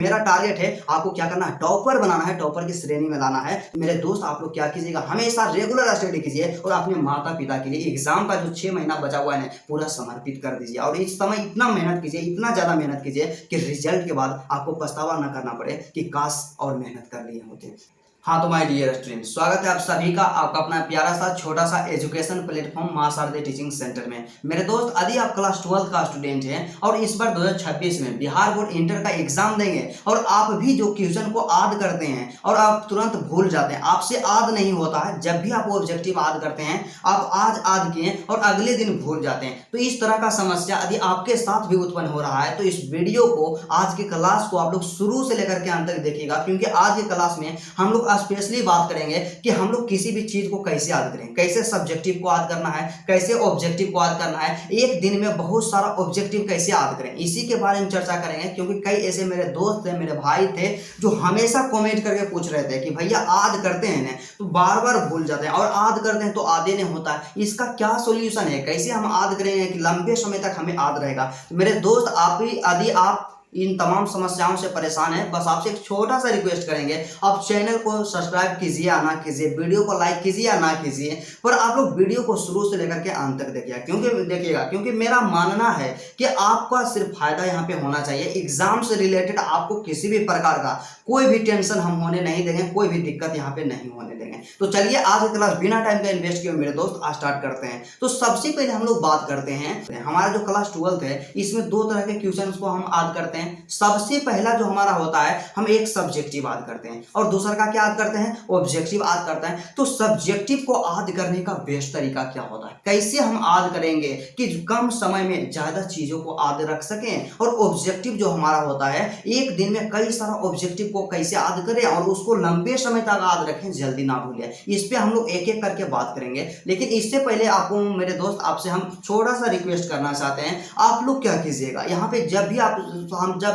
मेरा टारगेट है आपको क्या करना है, टॉपर बनाना है, टॉपर की श्रेणी में लाना है। तो मेरे दोस्त आप लोग क्या कीजिएगा, हमेशा रेगुलर स्टडी कीजिए और अपने माता पिता के लिए एग्जाम का जो 6 महीना बचा हुआ है पूरा समर्पित कर दीजिए। और इस समय इतना मेहनत कीजिए, इतना ज्यादा मेहनत कीजिए कि रिजल्ट के बाद आपको पछतावा न करना पड़े कि काश और मेहनत कर लिए होते। हाँ तो माय डियर स्टूडेंट, स्वागत है आप सभी का आपका अपना प्यारा सा छोटा सा एजुकेशन प्लेटफॉर्म मां शारदे टीचिंग सेंटर में। मेरे दोस्त यदि आप क्लास 12 का स्टूडेंट हैं और इस बार 2026 में बिहार बोर्ड इंटर का एग्जाम देंगे और आप भी जो क्वेश्चन को याद करते हैं और आप तुरंत भूल जाते हैं, आपसे याद नहीं होता है, जब भी आप ऑब्जेक्टिव याद करते हैं आप आज याद किए और अगले दिन भूल जाते हैं, तो इस तरह का समस्या यदि आपके साथ भी उत्पन्न हो रहा है तो इस वीडियो को, आज के क्लास को आप लोग शुरू से लेकर के अंत तक देखिएगा, क्योंकि आज के क्लास में हम लोग स्पेशली बात करेंगे कि हम लोग किसी भी चीज को कैसे याद करें, कैसे सब्जेक्टिव को याद करना है, कैसे ऑब्जेक्टिव को याद करना है, एक दिन में बहुत सारा ऑब्जेक्टिव कैसे याद करें, इसी के बारे में चर्चा करेंगे। क्योंकि कई ऐसे मेरे दोस्त थे, मेरे भाई थे जो हमेशा कमेंट करके पूछ रहे थे कि भैया याद करते हैं ना तो बार बार भूल जाते हैं और याद करते हैं तो याद नहीं होता है, इसका क्या सोल्यूशन है, कैसे हम याद करेंगे कि लंबे समय तक हमें याद रहेगा। तो मेरे दोस्त आप भी यदि आप इन तमाम समस्याओं से परेशान है, बस आपसे एक छोटा सा रिक्वेस्ट करेंगे, आप चैनल को सब्सक्राइब कीजिए या ना कीजिए, वीडियो को लाइक कीजिए या ना कीजिए, पर आप लोग वीडियो को शुरू से लेकर के अंत तक देखिएगा, क्योंकि मेरा मानना है कि आपका सिर्फ फायदा यहाँ पे होना चाहिए। एग्जाम से रिलेटेड आपको किसी भी प्रकार का कोई भी टेंशन हम होने नहीं देंगे, कोई भी दिक्कत यहाँ पे नहीं होने देंगे। तो चलिए आज की क्लास बिना टाइम का इन्वेस्ट किए मेरे दोस्त स्टार्ट करते हैं। तो सबसे पहले हम लोग बात करते हैं, हमारा जो क्लास 12 है इसमें दो तरह के क्वेश्चंस को हम याद करते हैं। सबसे पहला जो हमारा होता है, हम एक सब्जेक्टिव याद करते हैं और दूसरा का क्या याद करते हैं, ऑब्जेक्टिव याद करते हैं। तो सब्जेक्टिव को याद करने का बेस्ट तरीका क्या होता है, कैसे हम याद करेंगे कि कम समय में ज्यादा चीजों को याद रख सकें, और ऑब्जेक्टिव जो हमारा होता है एक दिन में कई सारा ऑब्जेक्टिव को कैसे याद करें और उसको लंबे समय तक याद रखें, जल्दी ना भूलें। इस पे हम लोग एक एक करके बात करेंगे, लेकिन इससे पहले आपको मेरे दोस्त आपसे हम छोटा सा रिक्वेस्ट करना चाहते हैं। आप लोग क्या कीजिएगा, यहाँ पे जब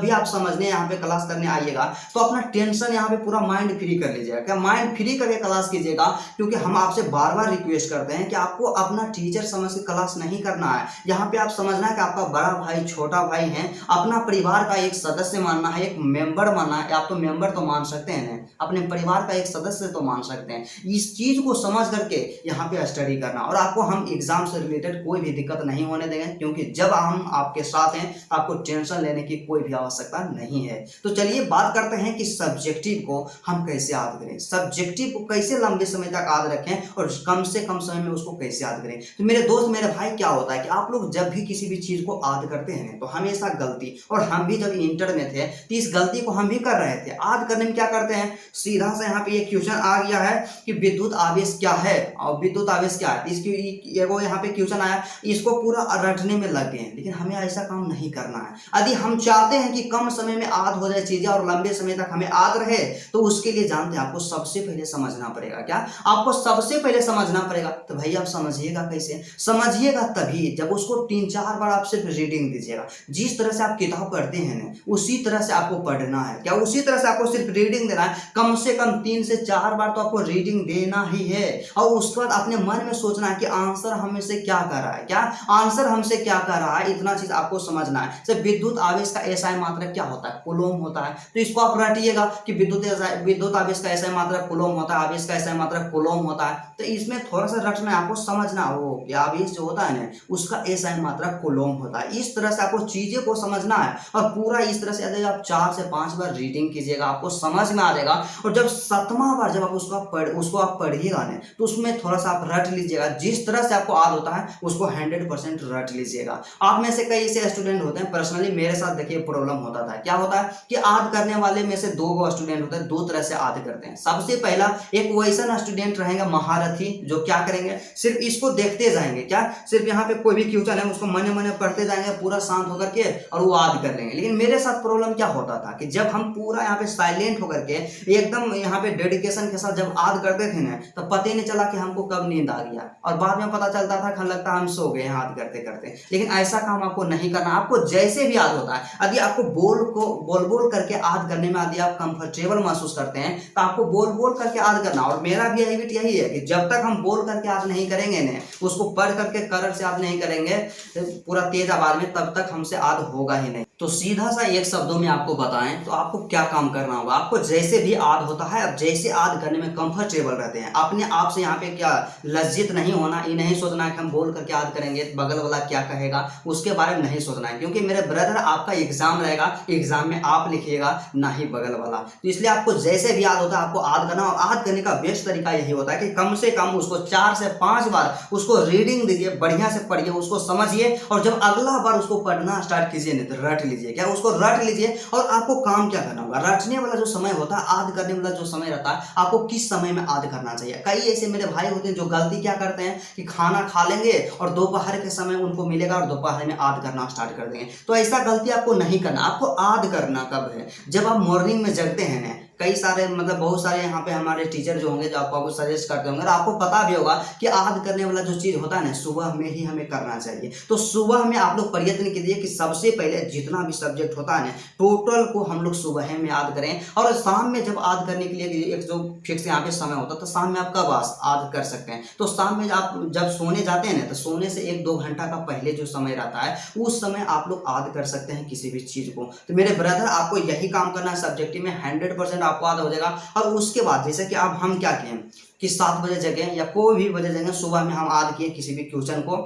भी आप समझने यहाँ पे क्लास करने आइएगा तो अपना टेंशन यहाँ पे पूरा माइंड फ्री कर लीजिएगा, क्या माइंड फ्री करके क्लास कीजिएगा, क्योंकि हम आपसे बार बार रिक्वेस्ट करते हैं कि आपको अपना टीचर समझ के क्लास नहीं करना है। यहाँ पे आप समझना है कि आपका बड़ा भाई छोटा भाई है, अपना परिवार का एक सदस्य मानना है, एक मेंबर मानना है। आप तो मेंबर तो मान सकते हैं ना, अपने परिवार का एक सदस्य तो मान सकते हैं। इस चीज को समझ करके यहाँ पे स्टडी करना, और आपको हम एग्जाम से रिलेटेड कोई भी दिक्कत नहीं होने देंगे, क्योंकि जब हम आपके साथ हैं आपको टेंशन लेने की कोई भी आवश्यकता नहीं है। तो चलिए बात करते हैं कि सब्जेक्टिव को हम कैसे याद करें, सब्जेक्टिव को कैसे लंबे समय तक याद रखें और कम से कम समय में उसको कैसे याद करें। तो मेरे दोस्त मेरे भाई क्या होता है कि आप लोग जब भी किसी भी चीज को याद करते हैं तो हमेशा गलती, और हम भी जब इंटर में थे तो इस गलती को हम भी कर रहे थे। याद करने में क्या करते हैं, सीधा से यहाँ पे एक क्वेश्चन आ गया है कि विद्युत आवेश क्या है और विद्युत आवेश क्या है, इसकी एगो यहाँ पे क्वेश्चन आया, इसको पूरा रटने में लग गए। लेकिन हमें ऐसा काम नहीं करना है। यदि हम चाहते हैं कि कम समय में याद हो जाए चीजें और लंबे समय तक हमें याद रहे, तो उसके लिए जानते हैं आपको सबसे पहले समझना पड़ेगा, क्या आपको सबसे पहले समझना पड़ेगा। तो भाई आप समझिएगा कैसे, समझिएगा तभी जब उसको 3-4 बार आप सिर्फ रीडिंग दीजिएगा। जिस तरह से आप किताब पढ़ते हैं ना उसी तरह से आपको पढ़ना है, क्या उसी तरह से आपको सिर्फ रीडिंग देना है। कम से कम 3 से 4 बार तो आपको रीडिंग देना ही है, और उसके बाद अपने मन में सोचना है कि आंसर हमसे क्या कर रहा है, क्या आंसर हमसे क्या कर रहा है, इतना चीज आपको समझना है। सिर्फ विद्युत आवेश का एसआई मात्रक क्या होता है, कूलम होता है। तो इसको आप रटिएगा कि विद्युत आवेश का एसआई मात्रक कूलम होता है, आवेश का एसआई मात्रक कूलम होता है। तो इसमें थोड़ा सा रटना है, आपको समझना हो कि आवेश जो होता है ना उसका एसआई मात्रक कूलम होता है। इस तरह से आपको चीजें को समझना है, और पूरा इस तरह से यदि आप 4 से 5 बार रीडिंग कीजिएगा आपको समझ में आ जाएगा। और जब 7वां बार जब आप उसको आप पढ़िएगा ना तो उसमें थोड़ा सा आप रट लीजिएगा, जिस तरह से आपको याद होता है उसको 100% रट लीजिएगा। आप में से कई ऐसे स्टूडेंट होते हैं, पर्सनली मेरे साथ देखिए प्रॉब्लम होता था। क्या होता है कि याद करने वाले में से 2 स्टूडेंट होते हैं, 2 तरह से याद करते हैं। सबसे पहला एक वैसा स्टूडेंट रहेंगे महारथी, जो क्या करेंगे सिर्फ इसको देखते जाएंगे, क्या सिर्फ यहाँ पे कोई भी क्वेश्चन है उसको मने मने पढ़ते जाएंगे पूरा शांत होकर के और वो याद कर लेंगे। लेकिन मेरे साथ प्रॉब्लम क्या होता था कि जब हम पूरा यहाँ पे साइलेंट होकर के एकदम यहाँ पे डेडिकेशन के साथ जब याद करते थे ना तो पता ही नहीं चला कि हमको कब नींद आ गया, और बाद में पता चलता था कि लगता हम सो गए याद करते करते। लेकिन ऐसा काम आपको नहीं करना, आपको जैसे भी याद होता है यदि आपको बोल बोल करके याद करने में यदि आप कंफर्टेबल महसूस करते हैं तो आपको बोल बोल करके याद करना। और मेरा भी हैबिट यही है कि जब तक हम बोल करके याद नहीं करेंगे ना, उसको पढ़ करके करर से याद नहीं करेंगे पूरा तेज आवाज में, तब तक हमसे याद होगा ही नहीं। तो सीधा सा एक शब्दों में आपको बताएं तो आपको क्या काम करना होगा। आपको जैसे भी याद होता है, अब जैसे याद करने में कंफर्टेबल रहते हैं, अपने आप से यहाँ पे क्या लज्जित नहीं होना, ये नहीं सोचना है कि हम बोल करके याद करेंगे बगल वाला क्या कहेगा, उसके बारे में नहीं सोचना है। क्योंकि मेरे ब्रदर आपका एग्जाम रहेगा, एग्जाम में आप लिखिएगा ना ही बगल वाला। तो इसलिए आपको जैसे भी याद होता है आपको याद करना। और याद करने का बेस्ट तरीका यही होता है कि कम से कम उसको 4 से 5 बार उसको रीडिंग दीजिए, बढ़िया से पढ़िए, उसको समझिए, और जब अगला बार उसको पढ़ना स्टार्ट कीजिए नहीं तो रट लीजिए। क्या उसको रट लीजिए। और आपको काम क्या करना होगा, रटने वाला जो समय होता है, याद करने वाला जो समय रहता है, आपको किस समय में याद करना चाहिए। कई ऐसे मेरे भाई होते हैं जो गलती क्या करते हैं कि खाना खा लेंगे और दोपहर के समय उनको मिलेगा और दोपहर में याद करना स्टार्ट कर देंगे। तो ऐसा गलती आपको नहीं करना। आपको याद करना कब है, जब आप मॉर्निंग में जगते हैं ना। कई सारे मतलब बहुत सारे यहाँ पे हमारे टीचर जो होंगे जो आपको सजेस्ट करते होंगे, और आपको पता भी होगा कि याद करने वाला जो चीज होता है ना, सुबह में ही हमें करना चाहिए। तो सुबह में आप लोग प्रयत्न कीजिए कि सबसे पहले जितना भी सब्जेक्ट होता है ना, टोटल को हम लोग सुबह में याद करें। और शाम में जब याद करने के लिए एक जो फिक्स यहाँ पे समय होता है, तो शाम में आप कब याद कर सकते हैं, तो शाम में आप जब सोने जाते हैं ना, तो सोने से 1-2 घंटा का पहले जो समय रहता है, उस समय आप लोग याद कर सकते हैं किसी भी चीज को। तो मेरे ब्रदर आपको यही काम करना है, सब्जेक्टिव में 100% आपको याद हो जाएगा। और उसके बाद जैसे कि अब हम क्या किए कि 7 बजे जगह या कोई भी बजे जगह, सुबह में हम याद किए किसी भी क्वेश्चन को,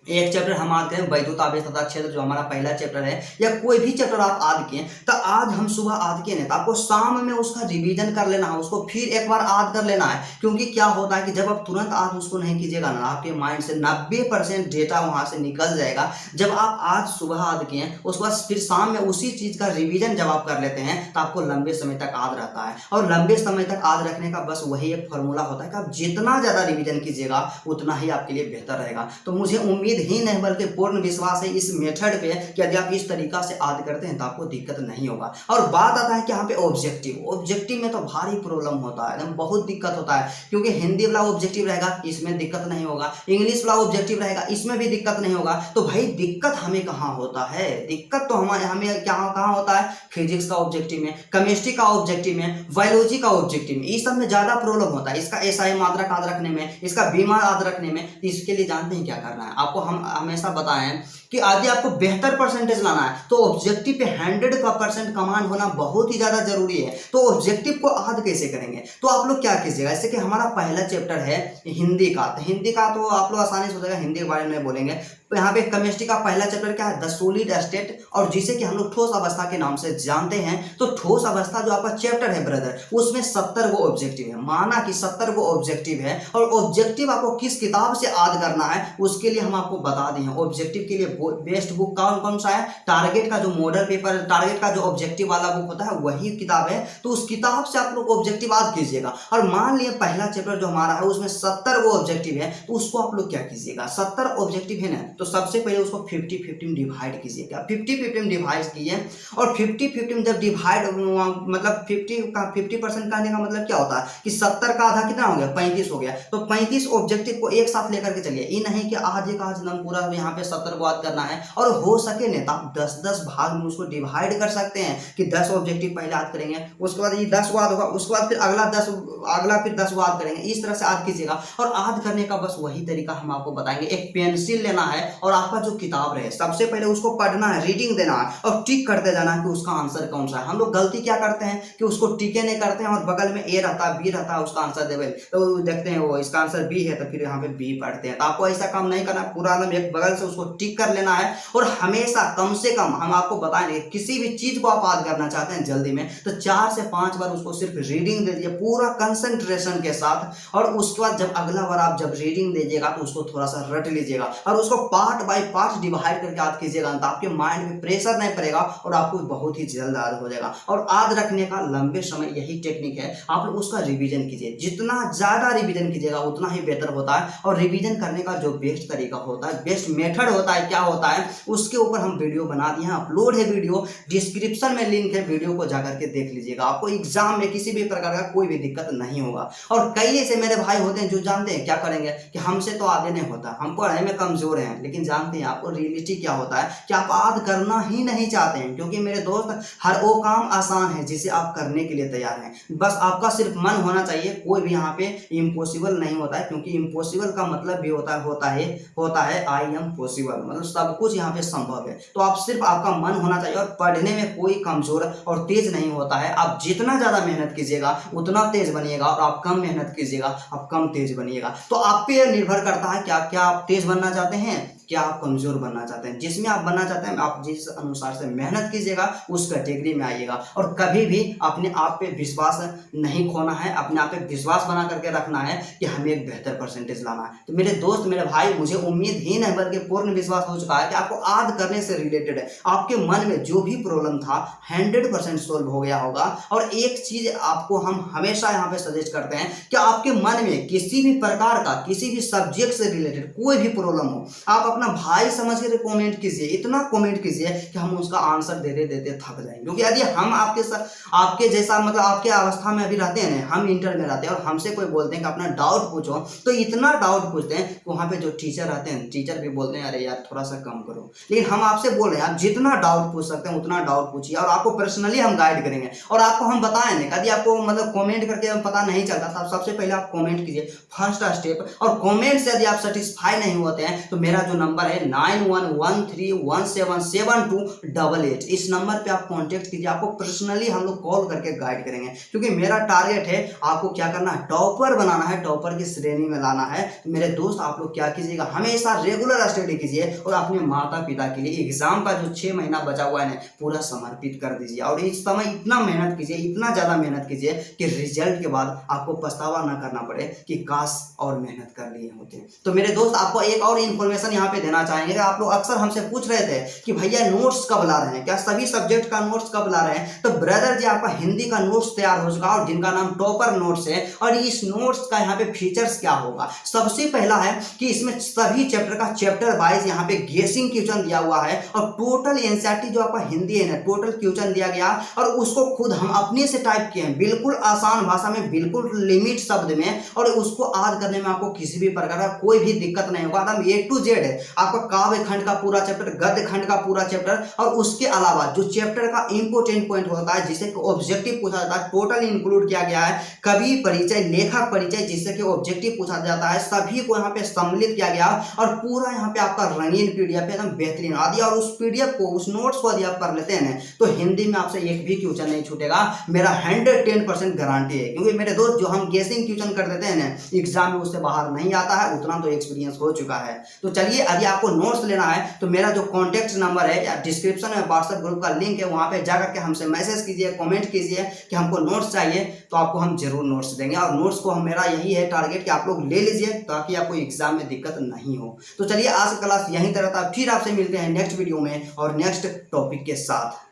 एक चैप्टर हम याद करें वैद्युत आवेश तथा क्षेत्र, जो हमारा पहला चैप्टर है, या कोई भी चैप्टर आप याद किए, तो आज हम सुबह याद किए नहीं तो आपको शाम में उसका रिवीजन कर लेना है, उसको फिर एक बार याद कर लेना है। क्योंकि क्या होता है कि जब आप तुरंत याद उसको नहीं कीजिएगा ना, आपके माइंड से 90% डेटा वहां से निकल जाएगा। जब आप आज सुबह याद किए, उसके बाद फिर शाम में उसी चीज का रिवीजन जब आप कर लेते हैं, तो आपको लंबे समय तक याद रहता है। और लंबे समय तक याद रखने का बस वही एक फॉर्मूला होता है कि आप जितना ज्यादा रिवीजन कीजिएगा उतना ही आपके लिए बेहतर रहेगा। तो मुझे उम्मीद ही नहीं बल्कि पूर्ण विश्वास है इस मेथड पे कि यदि आप इस तरीका से याद करते हैं तो आपको दिक्कत नहीं होगा। और बात आता है कि यहाँ पे ऑब्जेक्टिव में तो भारी प्रॉब्लम होता है, एकदम बहुत दिक्कत होता है। क्योंकि हिंदी वाला ऑब्जेक्टिव रहेगा, इसमें दिक्कत नहीं होगा, इंग्लिश वाला ऑब्जेक्टिव रहेगा, इसमें भी दिक्कत नहीं होगा। तो भाई दिक्कत हमें कहाँ होता है, दिक्कत तो हमें कहाँ होता है, फिजिक्स का ऑब्जेक्टिव में, केमिस्ट्री का ऑब्जेक्टिव में, बायोलॉजी का ऑब्जेक्टिव में, इस सब में ज्यादा प्रॉब्लम होता है। इसका एसआई मात्रा याद रखने में, इसका बीमार याद रखने में। इसके लिए जानते हैं क्या करना है आपको, हम हमेशा बताएं कि यदि आपको बेहतर परसेंटेज लाना है तो ऑब्जेक्टिव पे 100% कमांड होना बहुत ही ज्यादा जरूरी है। तो ऑब्जेक्टिव को याद कैसे करेंगे, तो आप लोग क्या कीजिएगा, जैसे कि हमारा पहला चैप्टर है हिंदी का, तो हिंदी का तो आप लोग आसानी से हो जाएगा, हिंदी के बारे में बोलेंगे। तो यहाँ पे केमिस्ट्री का पहला चैप्टर क्या है, द सॉलिड स्टेट, और जिसे कि हम लोग ठोस अवस्था के नाम से जानते हैं। तो ठोस अवस्था जो आपका चैप्टर है ब्रदर, उसमें 70 गो ऑब्जेक्टिव है, माना कि 70 गो ऑब्जेक्टिव है। और ऑब्जेक्टिव आपको किस किताब से याद करना है उसके लिए हम आपको बता दिए हैं। ऑब्जेक्टिव के लिए बेस्ट बुक कौन सा है, टारगेट का जो मॉडल पेपर, टारगेट का जो ऑब्जेक्टिव वाला बुक होता है वही किताब है। तो उस किताब से आप लोग ऑब्जेक्टिव याद कीजिएगा। और मान लिया पहला चैप्टर जो हमारा है उसमें 70 गो ऑब्जेक्टिव है, तो उसको आप लोग क्या कीजिएगा, 70 ऑब्जेक्टिव है ना, तो सबसे पहले उसको 50-50 डिवाइड कीजिएगा। 50-50 डिवाइड कीजिए, और 50-50 जब डिवाइड मतलब 50 का 50% करने का मतलब क्या होता है कि 70 का आधा कितना हो गया, 35 हो गया। तो 35 ऑब्जेक्टिव को एक साथ लेकर के चलिए। ये नहीं कि आज एकदम पूरा यहाँ पे 70 को याद करना है। और हो सके ना तो आप 10-10 भाग में उसको डिवाइड कर सकते हैं कि 10 ऑब्जेक्टिव पहले याद करेंगे, उसके बाद ये 10 याद होगा, उसके बाद फिर अगला फिर 10 याद करेंगे। इस तरह से याद कीजिएगा। और याद करने का बस वही तरीका हम आपको बताएंगे। एक पेंसिल लेना है और आपका जो किताब रहे, सबसे पहले उसको पढ़ना है, रीडिंग देना है, और टिक करते जाना है कि उसका आंसर कौन सा है। हम लोग गलती क्या करते हैं कि उसको टिके नहीं करते हैं, और बगल में ए रहता है, बी रहता है, उसका आंसर देवे, तो देखते हैं वो इसका आंसर बी है, तो फिर यहाँ पे बी पढ़ते हैं। तो आपको ऐसा काम नहीं करना, पूरा एक बगल से उसको टिक कर लेना है। और हमेशा कम से कम हम आपको बताएंगे, किसी भी चीज को आप याद करना चाहते हैं जल्दी में, तो 4 से 5 बार उसको सिर्फ रीडिंग दे दीजिए पूरा कंसंट्रेशन के साथ। और उसके बाद जब अगला बार आप जब रीडिंग दीजिएगा तो उसको थोड़ा सा रट लीजिएगा, और उसको पार्ट बाय पार्ट डिवाइड करके याद कीजिएगा, तो आपके माइंड में प्रेशर नहीं पड़ेगा और आपको बहुत ही जल्द याद हो जाएगा। और याद रखने का लंबे समय यही टेक्निक है, आप लोग उसका रिवीजन कीजिए। जितना ज्यादा रिवीजन कीजिएगा उतना ही बेहतर होता है। और रिवीजन करने का जो बेस्ट तरीका होता है, बेस्ट मेथड होता है, क्या होता है उसके ऊपर हम वीडियो बना दिए हैं, अपलोड है वीडियो, डिस्क्रिप्शन में लिंक है, वीडियो को जाकर के देख लीजिएगा। आपको एग्जाम में किसी भी प्रकार का कोई भी दिक्कत नहीं होगा। और कई ऐसे मेरे भाई होते हैं जो जानते हैं क्या करेंगे कि हमसे तो आगे नहीं होता, हम पढ़ाई में कमजोर हैं, लेकिन जानते हैं आपको रियलिटी क्या होता है कि आप आद करना ही नहीं चाहते हैं। क्योंकि मेरे दोस्त हर वो काम आसान है जिसे आप करने के लिए तैयार हैं, बस आपका सिर्फ मन होना चाहिए। कोई भी यहाँ पे इम्पॉसिबल नहीं होता है, क्योंकि इम्पॉसिबल का मतलब भी होता है आई एम पॉसिबल, मतलब सब कुछ यहाँ पे संभव है। तो आप सिर्फ आपका मन होना चाहिए। और पढ़ने में कोई कमजोर और तेज नहीं होता है। आप जितना ज्यादा मेहनत कीजिएगा उतना तेज बनिएगा, और आप कम मेहनत कीजिएगा आप कम तेज बनिएगा। तो आप पे निर्भर करता है क्या आप तेज बनना चाहते हैं, क्या आप कमजोर बनना चाहते हैं। जिसमें आप बनना चाहते हैं आप जिस अनुसार से मेहनत कीजिएगा उस कैटेगरी में आइएगा। और कभी भी अपने आप पे विश्वास नहीं खोना है, अपने आप पे विश्वास बना करके रखना है कि हमें एक बेहतर परसेंटेज लाना है। तो मेरे दोस्त मेरे भाई, मुझे उम्मीद ही नहीं बल्कि पूर्ण विश्वास हो चुका है कि आपको आद करने से रिलेटेड है आपके मन में जो भी प्रॉब्लम था 100% सोल्व हो गया होगा। और एक चीज आपको हम हमेशा यहाँ पे सजेस्ट करते हैं कि आपके मन में किसी भी प्रकार का किसी भी सब्जेक्ट से रिलेटेड कोई भी प्रॉब्लम हो, आप अपना भाई समझ के कमेंट कीजिए, इतना कमेंट कीजिए कि हम उसका आंसर देते देते थक जाएंगे। क्योंकि यदि हम आपके जैसा मतलब आपके अवस्था में अभी रहते हैं ना, हम इंटर में रहते हैं और हमसे कोई बोलते हैं कि अपना डाउट पूछो, तो इतना डाउट पूछते हैं कि वहाँ पे जो टीचर रहते हैं टीचर भी बोलते हैं अरे यार थोड़ा सा कम करो। लेकिन हम आपसे बोल रहे हैं आप जितना डाउट पूछ सकते हैं उतना डाउट पूछिए, और आपको पर्सनली हम गाइड करेंगे। और आपको हम बताएं नहीं, यदि आपको मतलब कमेंट करके पता नहीं चलता तो सबसे पहले आप कमेंट कीजिए, फर्स्ट स्टेप। और कमेंट से यदि आप सेटिस्फाई नहीं होते हैं तो मेरा जो नंबर है 9113177288, इस नंबर पे आप कांटेक्ट कीजिए। आपको पर्सनली हम लोग कॉल करके गाइड करेंगे। क्योंकि मेरा टारगेट है आपको क्या करना है, टॉपर बनाना है, टॉपर की श्रेणी में लाना है। तो मेरे दोस्त आप लोग क्या कीजिएगा, हमेशा रेगुलर स्टडी कीजिए और अपने माता पिता के लिए एग्जाम का जो 6 महीना बचा हुआ है ना पूरा समर्पित कर दीजिए। और इस समय इतना मेहनत कीजिए, इतना ज्यादा मेहनत कीजिए कि रिजल्ट के बाद आपको पछतावा ना करना पड़े कि काश और मेहनत कर लिए होते। तो मेरे दोस्त आपको एक और इन्फॉर्मेशन यहाँ पे देना चाहेंगे। आप लोग अक्सर हमसे पूछ रहे थे कि भैया नोट्स कब ला रहे हैं, क्या सभी सब्जेक्ट का नोट्स कब ला रहे हैं। तो ब्रदर जी आपका हिंदी का नोट्स तैयार हो चुका और जिनका नाम टॉपर नोट्स है। और इस नोट्स का यहाँ पे फीचर्स क्या होगा, सबसे पहला है कि इसमें सभी चैप्टर का चैप्टर वाइज यहाँ पे गेसिंग क्वेश्चन दिया हुआ है। और टोटल एनसीईआरटी जो आपका हिंदी है ना टोटल क्वेश्चन दिया गया और उसको खुद हम अपने से टाइप किए हैं, बिल्कुल आसान भाषा में, बिल्कुल लिमिट शब्द में। और उसको याद करने में आपको किसी भी प्रकार का कोई भी दिक्कत नहीं होगा। एकदम A to Z है आपका काव्य खंड का पूरा चैप्टर, गद्य खंड का पूरा चैप्टर, और उसके अलावा जो चैप्टर का इंपोर्टेंट पॉइंट होता है जिसे ऑब्जेक्टिव पूछा जाता है टोटल इंक्लूड किया गया है। कवि परिचय, लेखक परिचय जिससे कि ऑब्जेक्टिव पूछा जाता है, सभी को यहाँ पे सम्मिलित किया गया। और पूरा यहाँ पे आपका रंगीन PDF एकदम बेहतरीन आदि। और उस PDF को, उस नोट्स को यदि आप कर लेते हैं तो हिंदी में आपसे एक भी क्वेश्चन नहीं छूटेगा, मेरा 110% गारंटी है। क्योंकि मेरे दोस्त जो हम गेसिंग क्वेश्चन कर देते हैं ना एग्जाम में उससे बाहर नहीं आता है, उतना तो एक्सपीरियंस हो चुका है। तो चलिए यदि आपको नोट्स लेना है तो मेरा जो कॉन्टैक्ट नंबर है या डिस्क्रिप्शन में व्हाट्सएप ग्रुप का लिंक है, वहां पे जाकर के हमसे मैसेज कीजिए, कमेंट कीजिए कि हमको नोट्स चाहिए, तो आपको हम जरूर नोट्स देंगे। और नोट्स को मेरा यही है टारगेट कि आप लोग ले लीजिए ताकि आपको एग्जाम में दिक्कत नहीं हो। तो चलिए आज क्लास यहीं तक रहता है, फिर आपसे मिलते हैं नेक्स्ट वीडियो में और नेक्स्ट टॉपिक के साथ।